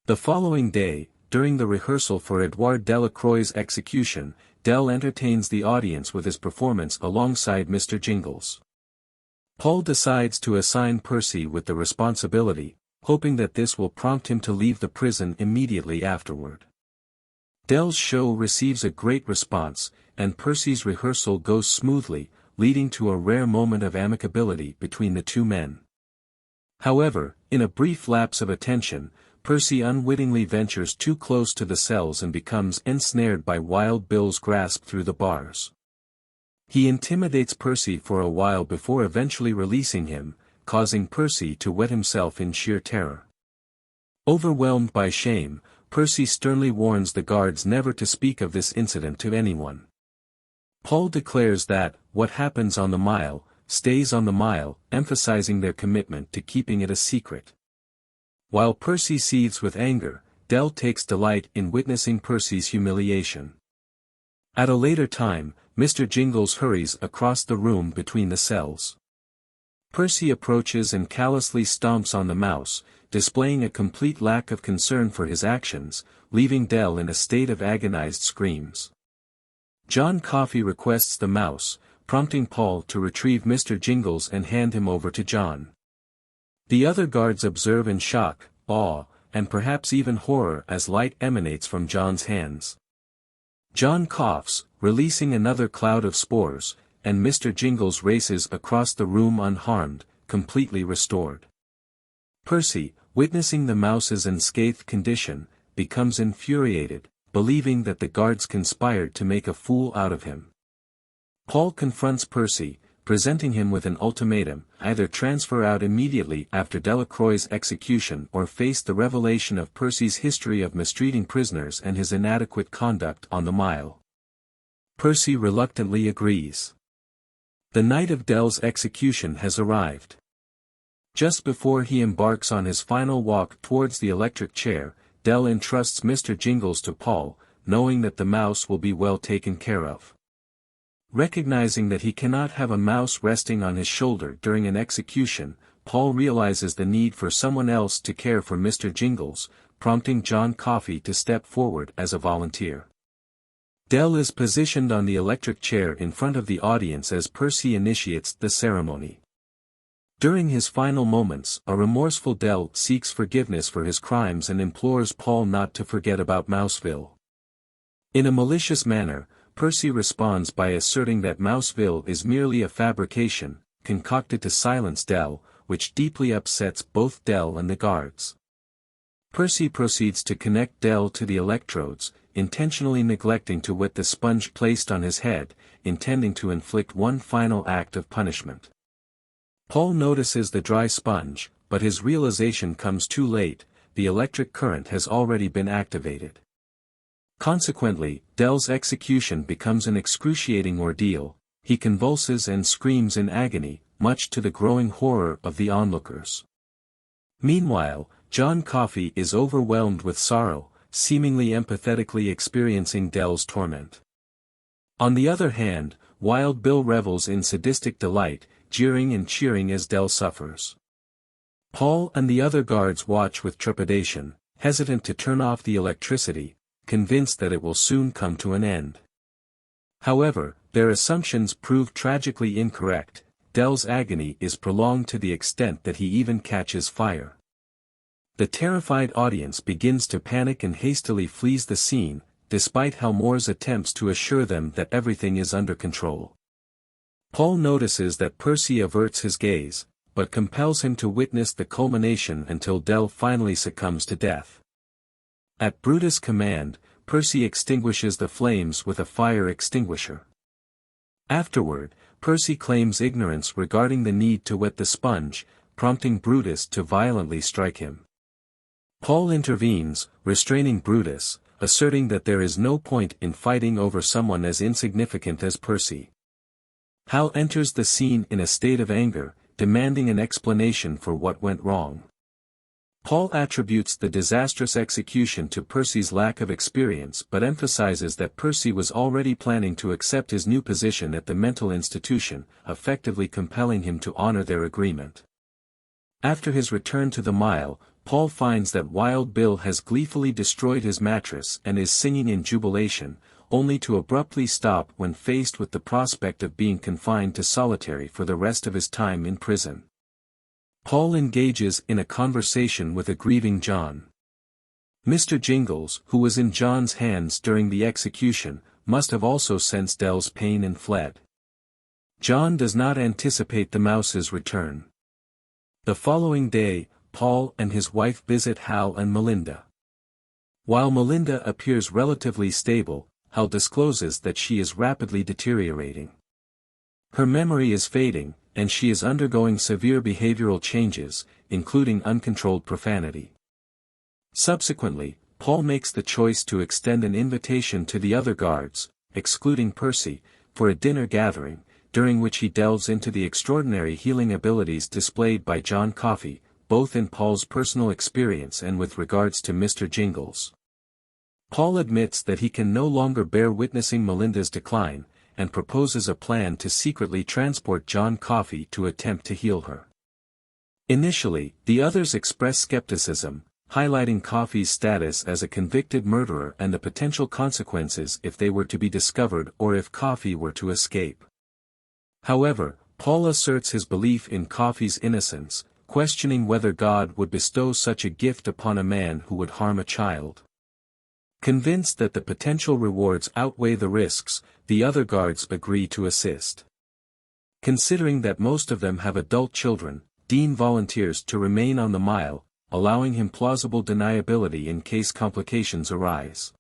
The following day, during the rehearsal for Edouard Delacroix's execution, Del entertains the audience with his performance alongside Mr. Jingles. Paul decides to assign Percy with the responsibility, hoping that this will prompt him to leave the prison immediately afterward. Del's show receives a great response, and Percy's rehearsal goes smoothly, leading to a rare moment of amicability between the two men. However, in a brief lapse of attention, Percy unwittingly ventures too close to the cells and becomes ensnared by Wild Bill's grasp through the bars. He intimidates Percy for a while before eventually releasing him, causing Percy to wet himself in sheer terror. Overwhelmed by shame, Percy sternly warns the guards never to speak of this incident to anyone. Paul declares that, what happens on the mile, stays on the mile, emphasizing their commitment to keeping it a secret. While Percy seethes with anger, Del takes delight in witnessing Percy's humiliation. At a later time, Mr. Jingles hurries across the room between the cells. Percy approaches and callously stomps on the mouse, displaying a complete lack of concern for his actions, leaving Del in a state of agonized screams. John Coffey requests the mouse, prompting Paul to retrieve Mr. Jingles and hand him over to John. The other guards observe in shock, awe, and perhaps even horror as light emanates from John's hands. John coughs, releasing another cloud of spores, and Mr. Jingles races across the room unharmed, completely restored. Percy, witnessing the mouse's unscathed condition, becomes infuriated, believing that the guards conspired to make a fool out of him. Paul confronts Percy, presenting him with an ultimatum: either transfer out immediately after Delacroix's execution or face the revelation of Percy's history of mistreating prisoners and his inadequate conduct on the mile. Percy reluctantly agrees. The night of Del's execution has arrived. Just before he embarks on his final walk towards the electric chair, Del entrusts Mr. Jingles to Paul, knowing that the mouse will be well taken care of. Recognizing that he cannot have a mouse resting on his shoulder during an execution, Paul realizes the need for someone else to care for Mr. Jingles, prompting John Coffey to step forward as a volunteer. Del is positioned on the electric chair in front of the audience as Percy initiates the ceremony. During his final moments, a remorseful Del seeks forgiveness for his crimes and implores Paul not to forget about Mouseville. In a malicious manner, Percy responds by asserting that Mouseville is merely a fabrication, concocted to silence Del, which deeply upsets both Del and the guards. Percy proceeds to connect Del to the electrodes, intentionally neglecting to wet the sponge placed on his head, intending to inflict one final act of punishment. Paul notices the dry sponge, but his realization comes too late: the electric current has already been activated. Consequently, Del's execution becomes an excruciating ordeal. He convulses and screams in agony, much to the growing horror of the onlookers. Meanwhile, John Coffey is overwhelmed with sorrow, seemingly empathetically experiencing Del's torment. On the other hand, Wild Bill revels in sadistic delight, jeering and cheering as Del suffers. Paul and the other guards watch with trepidation, hesitant to turn off the electricity, convinced that it will soon come to an end. However, their assumptions prove tragically incorrect. Del's agony is prolonged to the extent that he even catches fire. The terrified audience begins to panic and hastily flees the scene, despite Helmore's attempts to assure them that everything is under control. Paul notices that Percy averts his gaze, but compels him to witness the culmination until Del finally succumbs to death. At Brutus' command, Percy extinguishes the flames with a fire extinguisher. Afterward, Percy claims ignorance regarding the need to wet the sponge, prompting Brutus to violently strike him. Paul intervenes, restraining Brutus, asserting that there is no point in fighting over someone as insignificant as Percy. Hal enters the scene in a state of anger, demanding an explanation for what went wrong. Paul attributes the disastrous execution to Percy's lack of experience but emphasizes that Percy was already planning to accept his new position at the mental institution, effectively compelling him to honor their agreement. After his return to the mile, Paul finds that Wild Bill has gleefully destroyed his mattress and is singing in jubilation, only to abruptly stop when faced with the prospect of being confined to solitary for the rest of his time in prison. Paul engages in a conversation with a grieving John. Mr. Jingles, who was in John's hands during the execution, must have also sensed Dell's pain and fled. John does not anticipate the mouse's return. The following day, Paul and his wife visit Hal and Melinda. While Melinda appears relatively stable, Hal discloses that she is rapidly deteriorating. Her memory is fading, and she is undergoing severe behavioral changes, including uncontrolled profanity. Subsequently, Paul makes the choice to extend an invitation to the other guards, excluding Percy, for a dinner gathering, during which he delves into the extraordinary healing abilities displayed by John Coffey, both in Paul's personal experience and with regards to Mr. Jingles. Paul admits that he can no longer bear witnessing Melinda's decline, and proposes a plan to secretly transport John Coffey to attempt to heal her. Initially, the others express skepticism, highlighting Coffey's status as a convicted murderer and the potential consequences if they were to be discovered or if Coffey were to escape. However, Paul asserts his belief in Coffey's innocence, questioning whether God would bestow such a gift upon a man who would harm a child. Convinced that the potential rewards outweigh the risks, the other guards agree to assist. Considering that most of them have adult children, Dean volunteers to remain on the mile, allowing him plausible deniability in case complications arise.